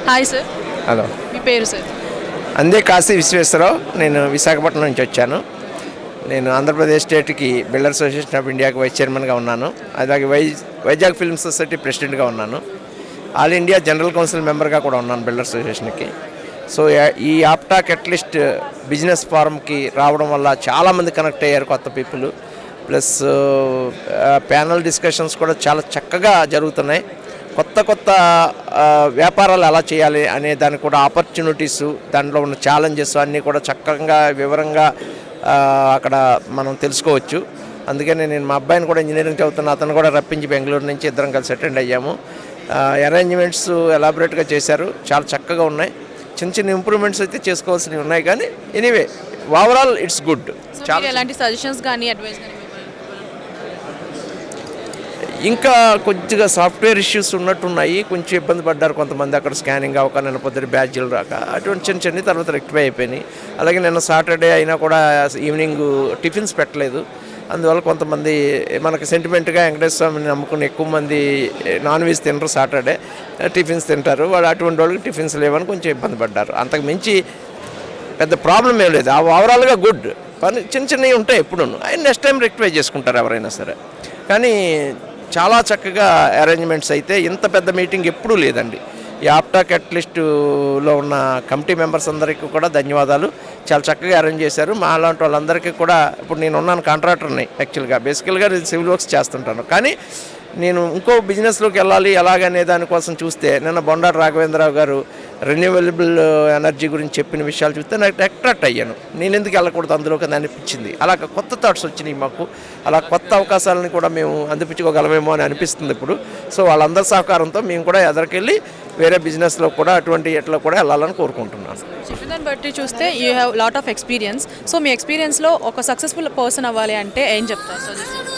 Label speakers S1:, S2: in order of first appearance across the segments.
S1: Hi sir.
S2: Hello,
S1: మీ పేరు sir?
S2: అందే కాశీ విశ్వేశ్వరరావు. నేను విశాఖపట్నం నుంచి వచ్చాను. నేను ఆంధ్రప్రదేశ్ స్టేట్కి బిల్డర్ అసోసియేషన్ ఆఫ్ ఇండియాకి వైస్ చైర్మన్గా ఉన్నాను. అలాగే వైజాగ్ ఫిల్మ్ సొసైటీ ప్రెసిడెంట్గా ఉన్నాను. ఆల్ ఇండియా జనరల్ కౌన్సిల్ మెంబర్గా కూడా ఉన్నాను బిల్డర్ అసోసియేషన్కి. సో ఈ ఆప్టా కెటలిస్ట్ బిజినెస్ ఫారంకి రావడం వల్ల చాలామంది కనెక్ట్ అయ్యారు, కొత్త పీపుల్. ప్లస్ ప్యానల్ డిస్కషన్స్ కూడా చాలా చక్కగా జరుగుతున్నాయి. కొత్త వ్యాపారాలు ఎలా చేయాలి అనే దానికి కూడా ఆపర్చునిటీస్, దాంట్లో ఉన్న ఛాలెంజెస్ అన్నీ కూడా చక్కగా వివరంగా అక్కడ మనం తెలుసుకోవచ్చు. అందుకని నేను మా అబ్బాయిని కూడా ఇంజనీరింగ్ చదువుతున్న అతను కూడా రప్పించి బెంగళూరు నుంచి ఇద్దరం కలిసి అటెండ్ అయ్యాము. అరేంజ్మెంట్స్ ఎలాబొరేట్గా చేశారు, చాలా చక్కగా ఉన్నాయి. చిన్న ఇంప్రూవ్మెంట్స్ అయితే చేసుకోవాల్సినవి ఉన్నాయి, కానీ ఎనీవే ఓవరాల్ ఇట్స్ గుడ్.
S1: చాలా ఎలాంటి సజెషన్స్ కానీ అడ్వైస్ కానీ
S2: ఇంకా కొద్దిగా సాఫ్ట్వేర్ ఇష్యూస్ ఉన్నట్టున్నాయి, కొంచెం ఇబ్బంది పడ్డారు కొంతమంది. అక్కడ స్కానింగ్ అవ్వక, నిన్న పొద్దున బ్యాడ్జీలు రాక, అటువంటి చిన్న తర్వాత రెక్టిఫై అయిపోయినాయి. అలాగే నిన్న సాటర్డే అయినా కూడా ఈవినింగ్ టిఫిన్స్ పెట్టలేదు. అందువల్ల కొంతమంది మనకి సెంటిమెంట్గా వెంకటేశ్వర స్వామిని నమ్ముకుని ఎక్కువ మంది నాన్ వెజ్ తినరు, సాటర్డే టిఫిన్స్ తింటారు. వాళ్ళు అటువంటి వాళ్ళకి టిఫిన్స్ లేవని కొంచెం ఇబ్బంది పడ్డారు. అంతకు మించి పెద్ద ప్రాబ్లం ఏం లేదు. ఓవరాల్గా గుడ్. పని చిన్నవి ఉంటాయి ఎప్పుడు, అవి నెక్స్ట్ టైం రెక్టిఫై చేసుకుంటారు ఎవరైనా సరే. కానీ చాలా చక్కగా అరేంజ్మెంట్స్ అయితే, ఇంత పెద్ద మీటింగ్ ఎప్పుడూ లేదండి. ఈ ఆప్టా కెటలిస్టులో ఉన్న కమిటీ మెంబర్స్ అందరికీ కూడా ధన్యవాదాలు. చాలా చక్కగా అరేంజ్ చేశారు. మా అలాంటి వాళ్ళందరికీ కూడా, ఇప్పుడు నేను ఉన్నాను కాంట్రాక్టర్ని, యాక్చువల్గా బేసికల్గా నేను సివిల్ వర్క్స్ చేస్తుంటాను. కానీ నేను ఇంకో బిజినెస్లోకి వెళ్ళాలి ఎలాగనే దానికోసం చూస్తే, నిన్న బొండారు రాఘవేంద్రరావు గారు రెన్యూవబుల్ ఎనర్జీ గురించి చెప్పిన విషయాలు చూస్తే నాకు అట్రాక్ట్ అయ్యాను. నేను ఎందుకు వెళ్ళకూడదు అందులోకి అని అనిపించింది. అలా కొత్త థాట్స్ వచ్చినాయి మాకు. అలా కొత్త అవకాశాలను కూడా మేము అందిపించుకోగలమేమో అని అనిపిస్తుంది ఇప్పుడు. సో వాళ్ళందరి సహకారంతో మేము కూడా ఎదరికెళ్ళి వేరే బిజినెస్లో కూడా అటువంటి ఎట్లా కూడా వెళ్ళాలని కోరుకుంటున్నాను.
S1: చెప్పిన బట్టి చూస్తే you have lot of experience. So మీ ఎక్స్పీరియన్స్లో ఒక సక్సెస్ఫుల్ పర్సన్ అవ్వాలి అంటే ఏం చెప్తారు సజెషన్?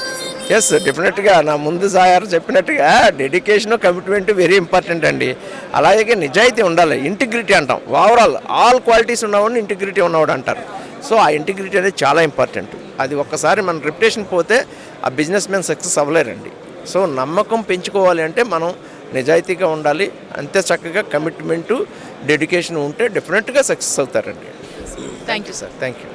S2: ఎస్, డెఫినెట్గా నా ముందు సాయారు చెప్పినట్టుగా డెడికేషన్, కమిట్మెంట్ వెరీ ఇంపార్టెంట్ అండి. అలాగే నిజాయితీ ఉండాలి, ఇంటిగ్రిటీ అంటాం. ఓవరాల్ ఆల్ క్వాలిటీస్ ఉన్నవాడిని ఇంటిగ్రిటీ ఉన్నవాడు అంటారు. సో ఆ ఇంటిగ్రిటీ అనేది చాలా ఇంపార్టెంట్. అది ఒక్కసారి మన రెప్యుటేషన్ పోతే ఆ బిజినెస్ మ్యాన్ సక్సెస్ అవ్వలేరండి. సో నమ్మకం పెంచుకోవాలి అంటే మనం నిజాయితీగా ఉండాలి. అంతే చక్కగా కమిట్మెంటు, డెడికేషన్ ఉంటే డెఫినెట్గా సక్సెస్ అవుతారండి.
S1: Thank you
S2: sir. Thank you.